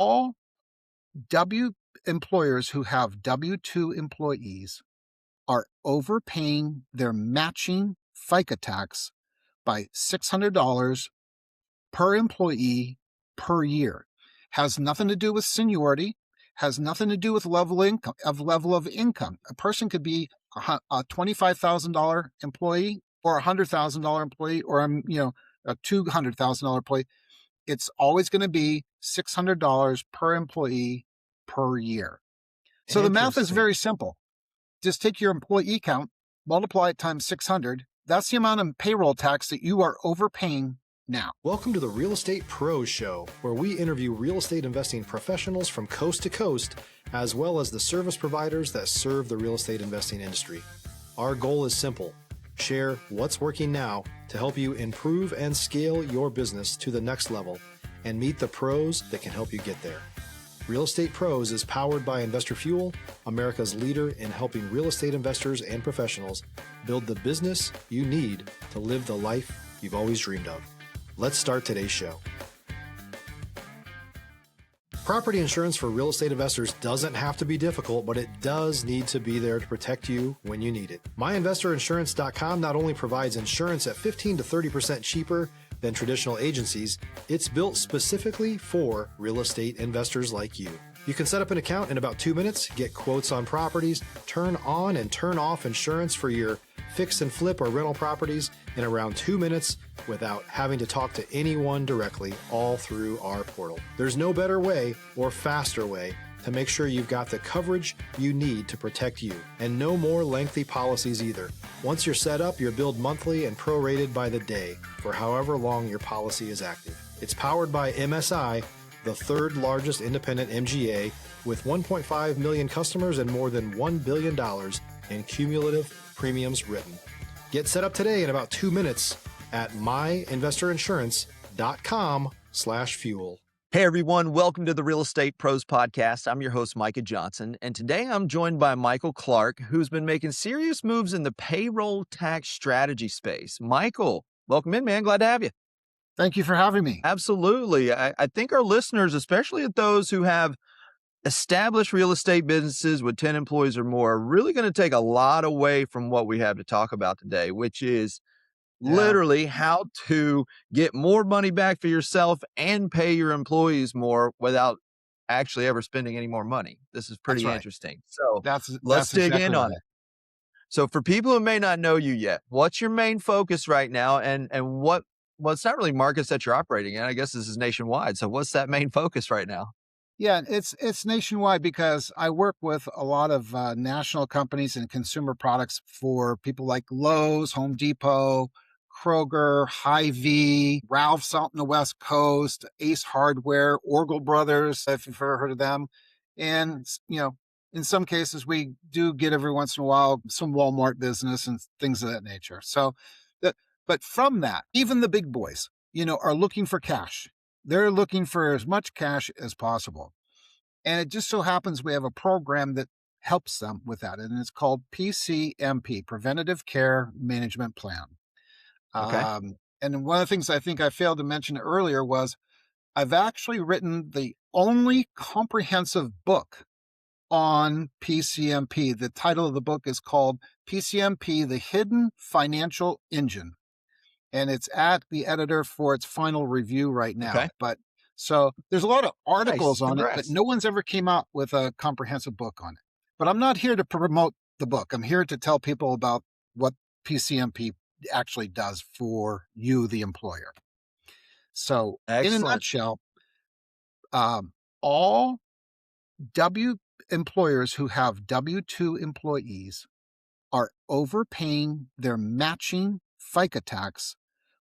All W employers who have W-2 employees are overpaying their matching FICA tax by $600 per employee per year. Has nothing to do with seniority, has nothing to do with level of income. A person could be a $25,000 employee or a $100,000 employee or a $200,000 employee. It's always going to be $600 per employee per year. So the math is very simple. Just take your employee count, multiply it times 600. That's the amount of payroll tax that you are overpaying now. Welcome to the Real Estate Pros Show, where we interview real estate investing professionals from coast to coast, as well as the service providers that serve the real estate investing industry. Our goal is simple: share what's working now to help you improve and scale your business to the next level and meet the pros that can help you get there. Real Estate Pros is powered by Investor Fuel, America's leader in helping real estate investors and professionals build the business you need to live the life you've always dreamed of. Let's start today's show. Property insurance for real estate investors doesn't have to be difficult, but it does need to be there to protect you when you need it. MyInvestorInsurance.com not only provides insurance at 15 to 30% cheaper than traditional agencies, it's built specifically for real estate investors like you. You can set up an account in about 2 minutes, get quotes on properties, turn on and turn off insurance for your fix and flip or rental properties in around 2 minutes without having to talk to anyone directly, all through our portal. There's no better way or faster way to make sure you've got the coverage you need to protect you, and no more lengthy policies either. Once you're set up, you're billed monthly and prorated by the day for however long your policy is active. It's powered by MSI, the third largest independent MGA, with 1.5 million customers and more than $1 billion in cumulative premiums written. Get set up today in about 2 minutes at myinvestorinsurance.com/fuel. Hey everyone, welcome to the Real Estate Pros Podcast. I'm your host, Micah Johnson, and today I'm joined by Michael Clark, who's been making serious moves in the payroll tax strategy space. Michael, welcome in, man. Glad to have you. Thank you for having me. Absolutely. I think our listeners, especially those who have established real estate businesses with 10 employees or more, are really going to take a lot away from what we have to talk about today, which is literally how to get more money back for yourself and pay your employees more without actually ever spending any more money. This is pretty interesting. So let's dig in on it. So for people who may not know you yet, what's your main focus right now, and well, it's not really markets that you're operating in. I guess this is nationwide. So what's that main focus right now? Yeah, it's nationwide because I work with a lot of national companies and consumer products for people like Lowe's, Home Depot, Kroger, Hy-Vee, Ralph's out on the West Coast, Ace Hardware, Orgel Brothers, if you've ever heard of them. And, in some cases, we do get every once in a while some Walmart business and things of that nature. So, but from that, even the big boys, are looking for cash. They're looking for as much cash as possible. And it just so happens we have a program that helps them with that. And it's called PCMP, Preventative Care Management Plan. Okay. And one of the things I think I failed to mention earlier was I've actually written the only comprehensive book on PCMP. The title of the book is called PCMP, The Hidden Financial Engine. And it's at the editor for its final review right now. Okay. But so there's a lot of articles on it, but no one's ever came out with a comprehensive book on it. But I'm not here to promote the book. I'm here to tell people about what PCMP actually does for you, the employer. So in a nutshell, all employers who have W-2 employees are overpaying their matching FICA tax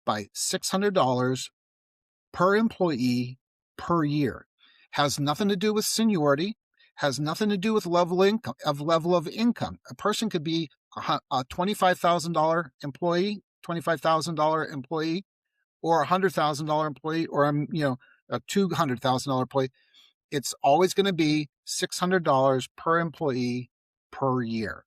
by $600 per employee per year. Has nothing to do with seniority, has nothing to do with level of income. A person could be a $25,000 employee, $25,000 employee, or a $100,000 employee, or a $200,000 employee. It's always going to be $600 per employee per year.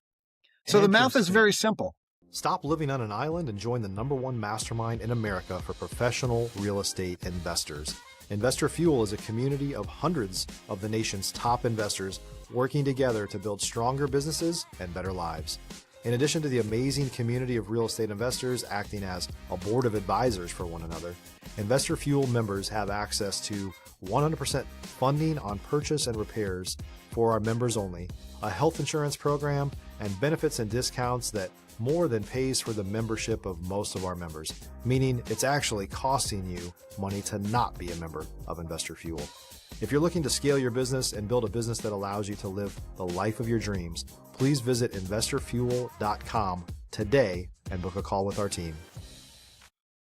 So the math is very simple. Stop living on an island and join the #1 mastermind in America for professional real estate investors. Investor Fuel is a community of hundreds of the nation's top investors working together to build stronger businesses and better lives. In addition to the amazing community of real estate investors acting as a board of advisors for one another, Investor Fuel members have access to 100% funding on purchase and repairs for our members only, a health insurance program, and benefits and discounts that more than pays for the membership of most of our members, meaning it's actually costing you money to not be a member of Investor Fuel. If you're looking to scale your business and build a business that allows you to live the life of your dreams, please visit investorfuel.com today and book a call with our team.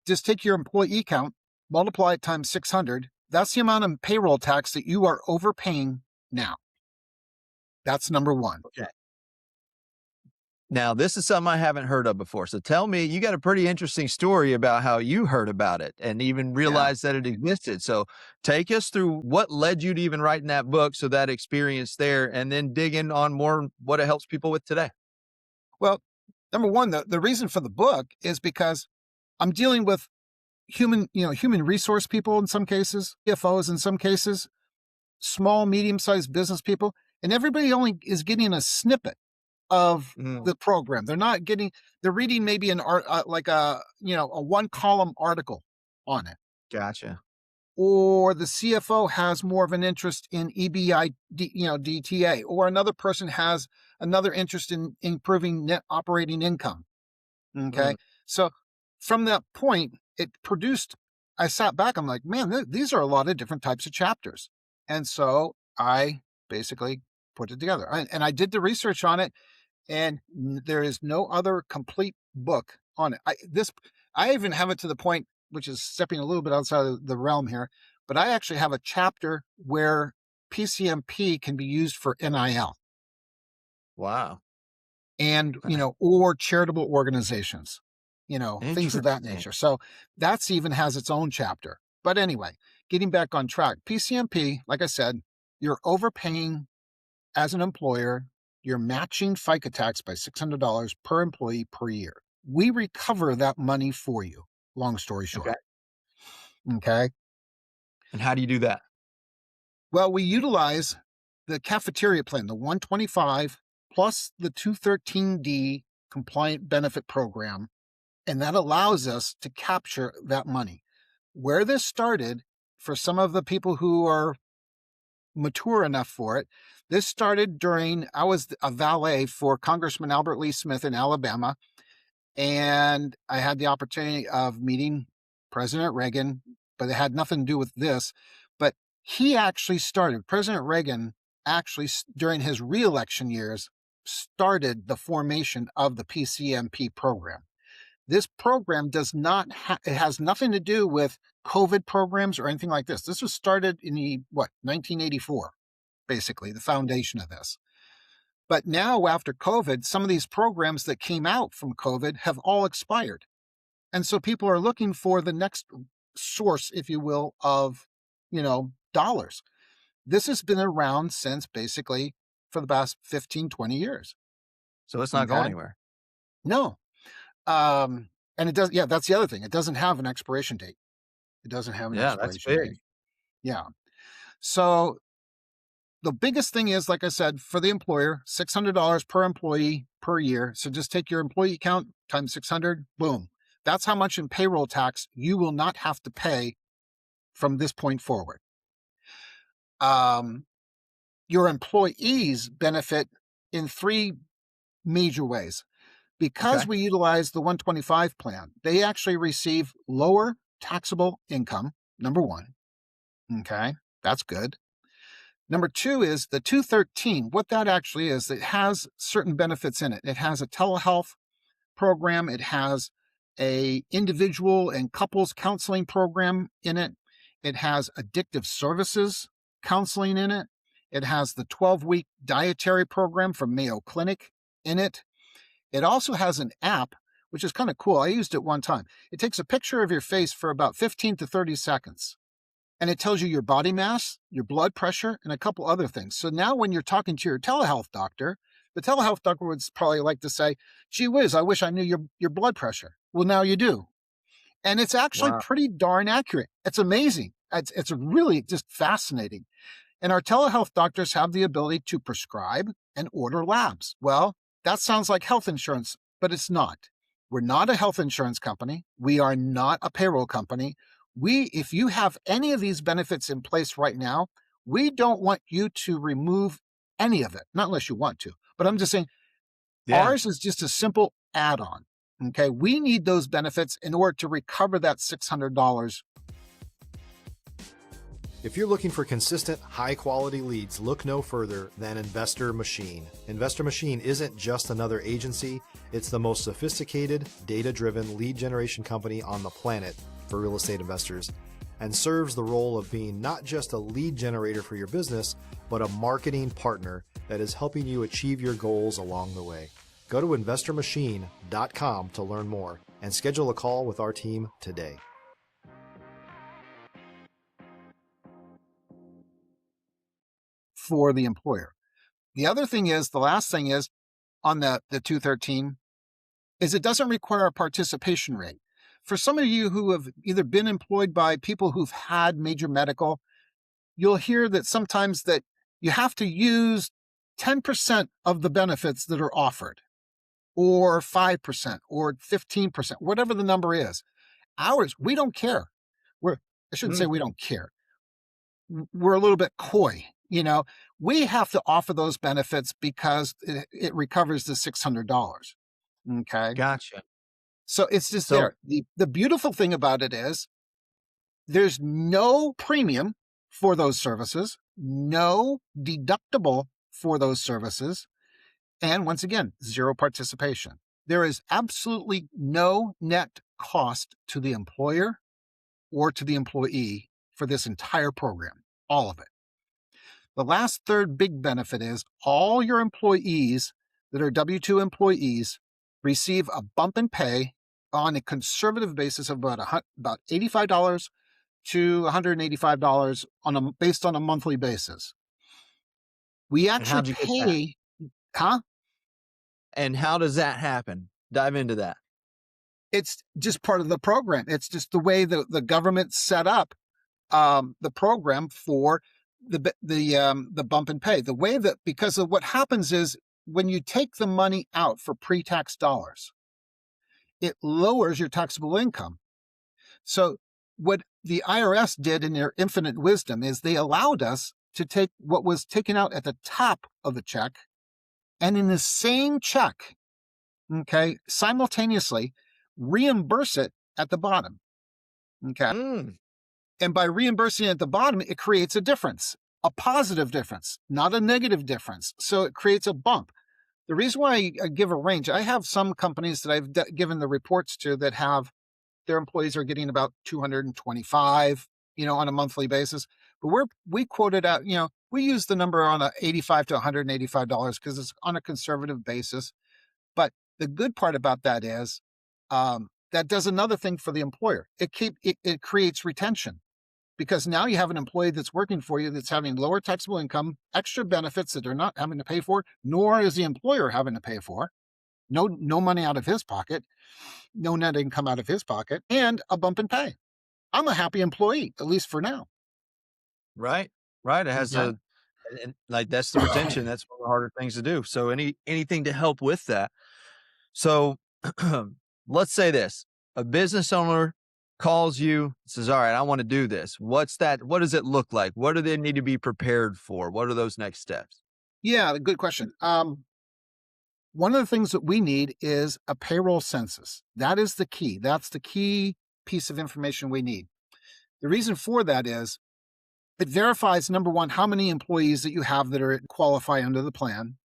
Just take your employee count, multiply it times 600. That's the amount of payroll tax that you are overpaying now. That's number one. Okay. Now, this is something I haven't heard of before. So tell me, you got a pretty interesting story about how you heard about it and even realized that it existed. So take us through what led you to even writing that book, so that experience there, and then dig in on more what it helps people with today. Well, number one, the reason for the book is because I'm dealing with human resource people in some cases, CFOs in some cases, small, medium-sized business people, and everybody only is getting a snippet of the program. They're reading maybe an art, like a one-column article on it. Gotcha. Or the CFO has more of an interest in EBI, DTA, or another person has another interest in improving net operating income. Okay. So from that point, I sat back, I'm like, man, these are a lot of different types of chapters. And so I basically put it together. And I did the research on it, and there is no other complete book on it. I even have it to the point, which is stepping a little bit outside of the realm here, but I actually have a chapter where PCMP can be used for NIL. Wow. And, or charitable organizations, things of that nature. So that's even has its own chapter. But anyway, getting back on track, PCMP, like I said, you're overpaying as an employer. You're matching FICA tax by $600 per employee per year. We recover that money for you. Long story short. Okay. And how do you do that? Well, we utilize the cafeteria plan, the 125 plus the 213D compliant benefit program. And that allows us to capture that money. Where this started, for some of the people who are mature enough for it, this started I was a valet for Congressman Albert Lee Smith in Alabama. And I had the opportunity of meeting President Reagan, but it had nothing to do with this. But President Reagan actually, during his re-election years, started the formation of the PCMP program. This program it has nothing to do with COVID programs or anything like this. This was started in 1984, basically, the foundation of this. But now after COVID, some of these programs that came out from COVID have all expired. And so people are looking for the next source, if you will, of, dollars. This has been around since basically for the past 15, 20 years. So it's not going anywhere. No. And it does. Yeah, that's the other thing. It doesn't have an expiration date. It doesn't have an expiration that's big. date. Yeah. So the biggest thing is, like I said, for the employer, $600 per employee per year. So just take your employee count times 600, boom. That's how much in payroll tax you will not have to pay from this point forward. Your employees benefit in 3 major ways. Because we utilize the 125 plan, they actually receive lower taxable income, number one. Okay, that's good. Number 2 is the 213. What that actually is, it has certain benefits in it. It has a telehealth program. It has a individual and couples counseling program in it. It has addictive services counseling in it. It has the 12-week dietary program from Mayo Clinic in it. It also has an app, which is kind of cool. I used it one time. It takes a picture of your face for about 15 to 30 seconds. And it tells you your body mass, your blood pressure, and a couple other things. So now when you're talking to your telehealth doctor, the telehealth doctor would probably like to say, gee whiz, I wish I knew your blood pressure. Well, now you do. And it's actually pretty darn accurate. It's amazing. It's really just fascinating. And our telehealth doctors have the ability to prescribe and order labs. Well, that sounds like health insurance, but it's not. We're not a health insurance company. We are not a payroll company. If you have any of these benefits in place right now, we don't want you to remove any of it, not unless you want to. But I'm just saying, ours is just a simple add-on. Okay, we need those benefits in order to recover that $600. If you're looking for consistent, high-quality leads, look no further than Investor Machine. Investor Machine isn't just another agency. It's the most sophisticated, data-driven lead generation company on the planet for real estate investors, and serves the role of being not just a lead generator for your business, but a marketing partner that is helping you achieve your goals along the way. Go to investormachine.com to learn more and schedule a call with our team today. For the employer. The other thing is, the last thing is on the 213 is it doesn't require a participation rate. For some of you who have either been employed by people who've had major medical, you'll hear that sometimes that you have to use 10% of the benefits that are offered, or 5%, or 15%, whatever the number is. Ours, we don't care. I shouldn't say we don't care. We're a little bit coy. We have to offer those benefits because it recovers the $600. Okay. Gotcha. So it's just there. The beautiful thing about it is there's no premium for those services, no deductible for those services, and once again, zero participation. There is absolutely no net cost to the employer or to the employee for this entire program, all of it. The last third big benefit is all your employees that are W-2 employees receive a bump in pay on a conservative basis of about $85 to $185 based on a monthly basis. We actually pay, And how does that happen? Dive into that. It's just part of the program. It's just the way the government set up the program for the bump in pay. The way that, because of what happens is when you take the money out for pre-tax dollars, it lowers your taxable income. So what the IRS did in their infinite wisdom is they allowed us to take what was taken out at the top of the check and in the same check, okay, simultaneously reimburse it at the bottom. Okay. And by reimbursing at the bottom, it creates a difference, a positive difference, not a negative difference. So it creates a bump. The reason why I give a range, I have some companies that I've given the reports to that have their employees are getting about $225, on a monthly basis. But we quoted out, we use the number on a $85 to $185 because it's on a conservative basis. But the good part about that is that does another thing for the employer. It creates retention. Because now you have an employee that's working for you that's having lower taxable income, extra benefits that they're not having to pay for, nor is the employer having to pay for. No money out of his pocket, no net income out of his pocket, and a bump in pay. I'm a happy employee, at least for now. Right. It has and that's the retention. That's one of the harder things to do. So anything to help with that. So let's say this, a business owner calls you, says, all right, I want to do this. What does it look like? What do they need to be prepared for? What are those next steps? Yeah, good question. One of the things that we need is a payroll census. That is the key. That's the key piece of information we need. The reason for that is it verifies, number one, how many employees that you have that qualify under the plan.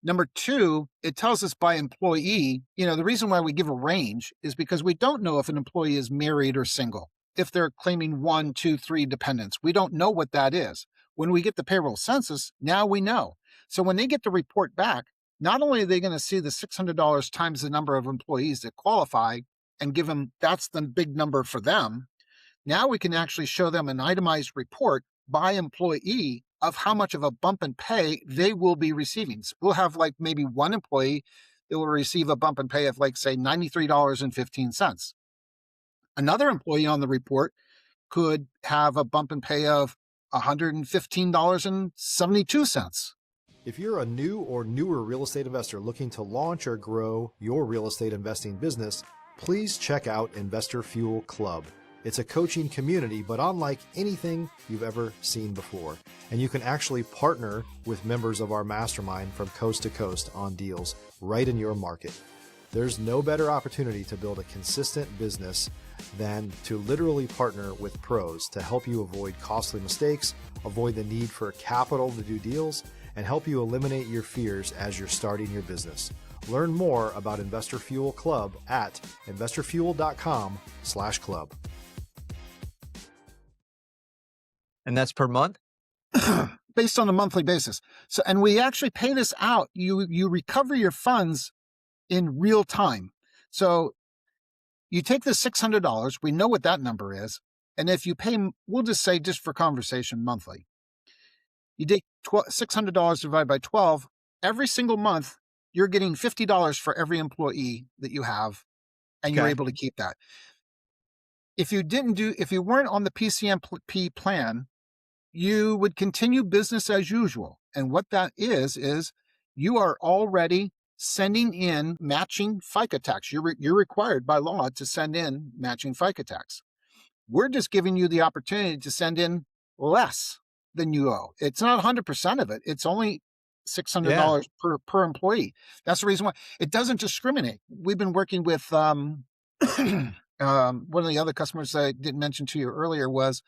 Number two, it tells us by employee, the reason why we give a range is because we don't know if an employee is married or single, if they're claiming 1, 2, 3 dependents. We don't know what that is. When we get the payroll census, now we know. So when they get the report back, not only are they going to see the $600 times the number of employees that qualify and give them, that's the big number for them. Now we can actually show them an itemized report by employee of how much of a bump in pay they will be receiving. So we'll have like maybe one employee that will receive a bump in pay of like, say, $93.15. Another employee on the report could have a bump in pay of $115.72. If you're a new or newer real estate investor looking to launch or grow your real estate investing business, please check out Investor Fuel Club. It's a coaching community, but unlike anything you've ever seen before. And you can actually partner with members of our mastermind from coast to coast on deals right in your market. There's no better opportunity to build a consistent business than to literally partner with pros to help you avoid costly mistakes, avoid the need for capital to do deals, and help you eliminate your fears as you're starting your business. Learn more about Investor Fuel Club at investorfuel.com/club. And that's per month? Based on a monthly basis. So, and we actually pay this out. You recover your funds in real time. So you take the $600, we know what that number is. And if you pay, we'll just say, just for conversation, monthly, you take $600 divided by 12, every single month, you're getting $50 for every employee that you have, and you're able to keep that. If you weren't on the PCMP plan, you would continue business as usual. And what that is you are already sending in matching FICA tax. You're required by law to send in matching FICA tax. We're just giving you the opportunity to send in less than you owe. It's not 100% of it. It's only $600 per employee. That's the reason why it doesn't discriminate. We've been working with one of the other customers I didn't mention to you earlier was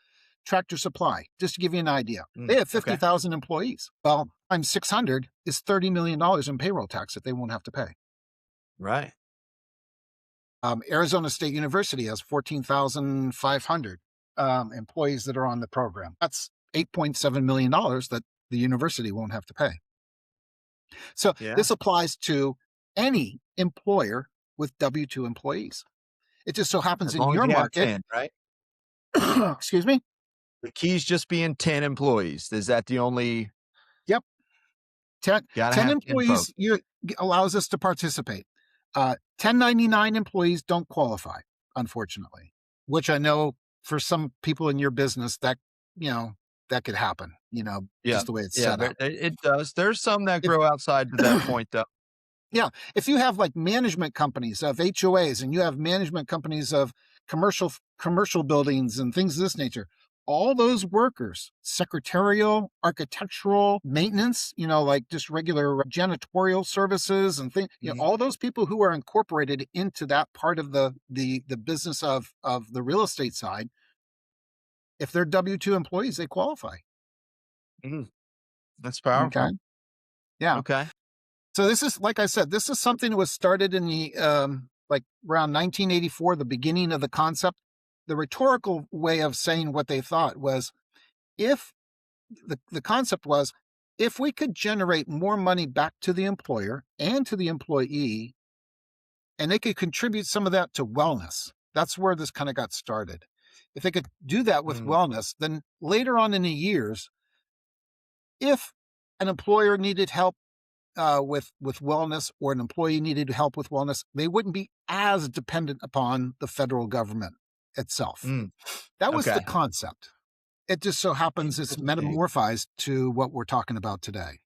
Tractor Supply, just to give you an idea. They have 50,000 employees. Well, times 600 is $30 million in payroll tax that they won't have to pay. Right. Arizona State University has 14,500 employees that are on the program. That's $8.7 million that the university won't have to pay. So this applies to any employer with W-2 employees. It just so happens in your market, 10, right? Excuse me? The key's just being 10 employees. Is that the only? Yep. 10 employees allows us to participate. 1099 employees don't qualify, unfortunately, which I know for some people in your business that could happen, just the way it's set up. It does. There's some that grow outside to that point, though. Yeah. If you have like management companies of HOAs and you have management companies of commercial buildings and things of this nature, all those workers, secretarial, architectural, maintenance, like just regular janitorial services and things, all those people who are incorporated into that part of the business of the real estate side, if they're W-2 employees, they qualify. That's powerful. Okay. Yeah. Okay. So this is, like I said, this is something that was started in the, like around 1984, the beginning of the concept. The rhetorical way of saying what they thought was, if the concept was, if we could generate more money back to the employer and to the employee, and they could contribute some of that to wellness, that's where this kind of got started. If they could do that with wellness, then later on in the years, if an employer needed help with wellness, or an employee needed help with wellness, they wouldn't be as dependent upon the federal government itself. That was the concept. It just so happens it's metamorphized to what we're talking about today.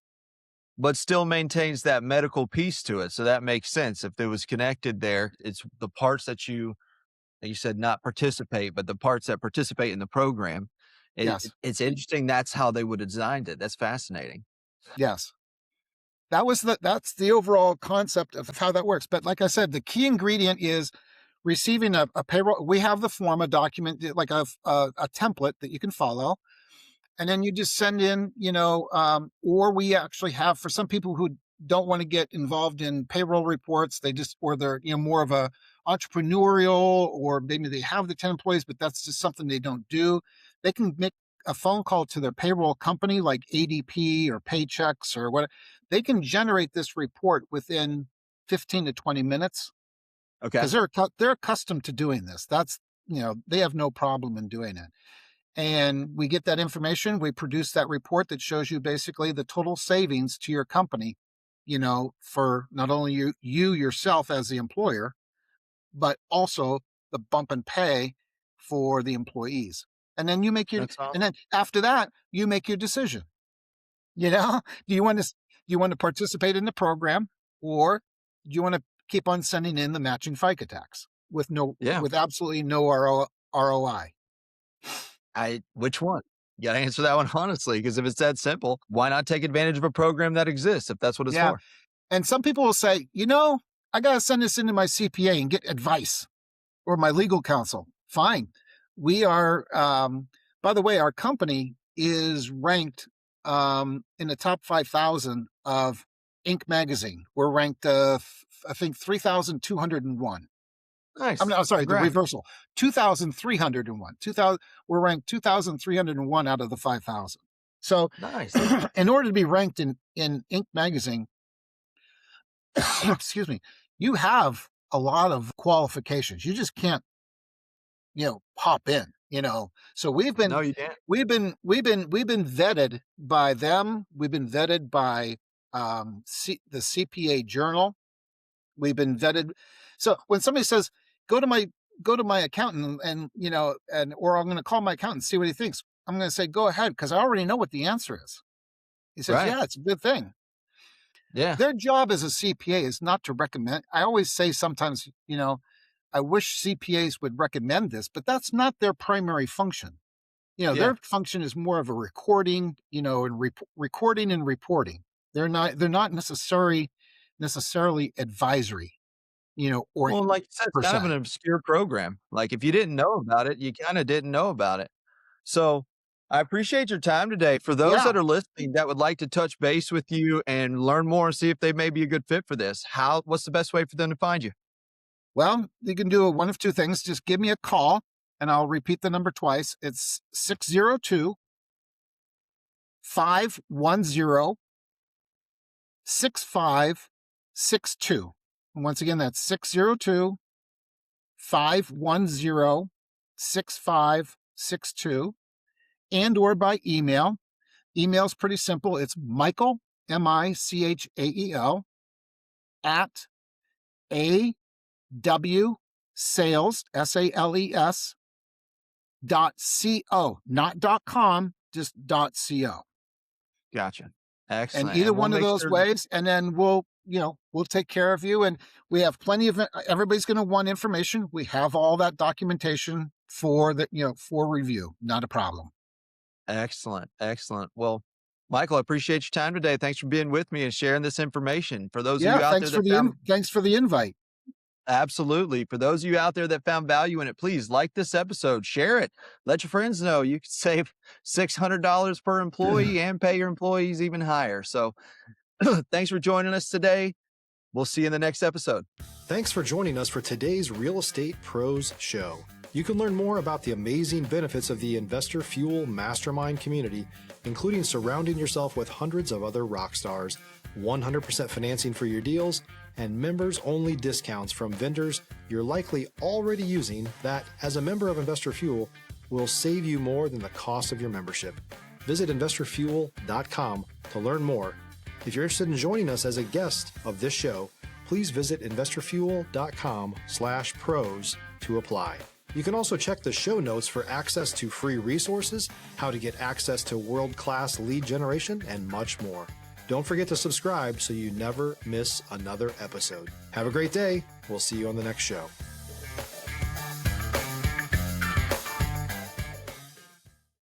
But still maintains that medical piece to it. So that makes sense. If it was connected there, it's the parts that you said not participate, but the parts that participate in the program. It's interesting. That's how they would have designed it. That's fascinating. Yes. That's the overall concept of how that works. But like I said, the key ingredient is receiving a payroll. We have the form, a document, like a template that you can follow. And then you just send in, or we actually have, for some people who don't want to get involved in payroll reports, or they're, more of a entrepreneurial, or maybe they have the 10 employees, but that's just something they don't do. They can make a phone call to their payroll company like ADP or Paychex or what. They can generate this report within 15 to 20 minutes. Okay. Because they're accustomed to doing this. That's, they have no problem in doing it. And we get that information. We produce that report that shows you basically the total savings to your company, for not only you yourself as the employer, but also the bump in pay for the employees. And then you make your, That's awesome. and then after that, you make your decision. Do you want to participate in the program, or do you want to keep on sending in the matching FICA tax with absolutely no ROI? Which one? You got to answer that one honestly, because if it's that simple, why not take advantage of a program that exists if that's what it's Yeah. for? And some people will say, I got to send this into my CPA and get advice, or my legal counsel. Fine. We are, by the way, our company is ranked in the top 5,000 of Inc. magazine. We're ranked, I think, 3,201. Nice. I'm sorry, the Congrats. reversal, 2,301. We're ranked 2,301 out of the 5,000. So, Nice. in order to be ranked in Inc. magazine, excuse me, you have a lot of qualifications. You just can't, pop in. So we've been No, you can't. we've been vetted by them. We've been vetted by the CPA Journal. We've been vetted. So when somebody says, go to my accountant or I'm going to call my accountant and see what he thinks, I'm going to say, go ahead, because I already know what the answer is. He says, Right. yeah, it's a good thing. Yeah. Their job as a CPA is not to recommend. I always say sometimes, I wish CPAs would recommend this, but that's not their primary function. Their function is more of a recording, and recording and reporting. They're not necessarily advisory, or Well, like you said, it's kind of an percent. obscure program. Like if you didn't know about it, you kind of didn't know about it. So I appreciate your time today. For those Yeah. that are listening that would like to touch base with you and learn more and see if they may be a good fit for this, what's the best way for them to find you? Well, you can do one of two things. Just give me a call, and I'll repeat the number twice. It's 602-510-6562. And once again, that's 602-510-6562, and/or by email. Email's pretty simple. It's Michael, Michael, at AW sales, SALES, .co, not .com, just .co. Gotcha. Excellent. And either we'll one of make those sure ways, and then we'll take care of you. And we have plenty of, everybody's going to want information. We have all that documentation for review. Not a problem. Excellent. Excellent. Well, Michael, I appreciate your time today. Thanks for being with me and sharing this information. For those of you out there that Thanks for the invite. absolutely. For those of you out there that found value in it, please like this episode, share it, let your friends know. You can save $600 per employee and pay your employees even higher. So thanks for joining us today. We'll see you in the next episode. Thanks for joining us for today's Real Estate Pros Show. You can learn more about the amazing benefits of the Investor Fuel Mastermind community, including surrounding yourself with hundreds of other rock stars, 100% financing for your deals, and members-only discounts from vendors you're likely already using that, as a member of Investor Fuel, will save you more than the cost of your membership. Visit investorfuel.com to learn more. If you're interested in joining us as a guest of this show, please visit investorfuel.com/pros to apply. You can also check the show notes for access to free resources, how to get access to world-class lead generation, and much more. Don't forget to subscribe so you never miss another episode. Have a great day. We'll see you on the next show.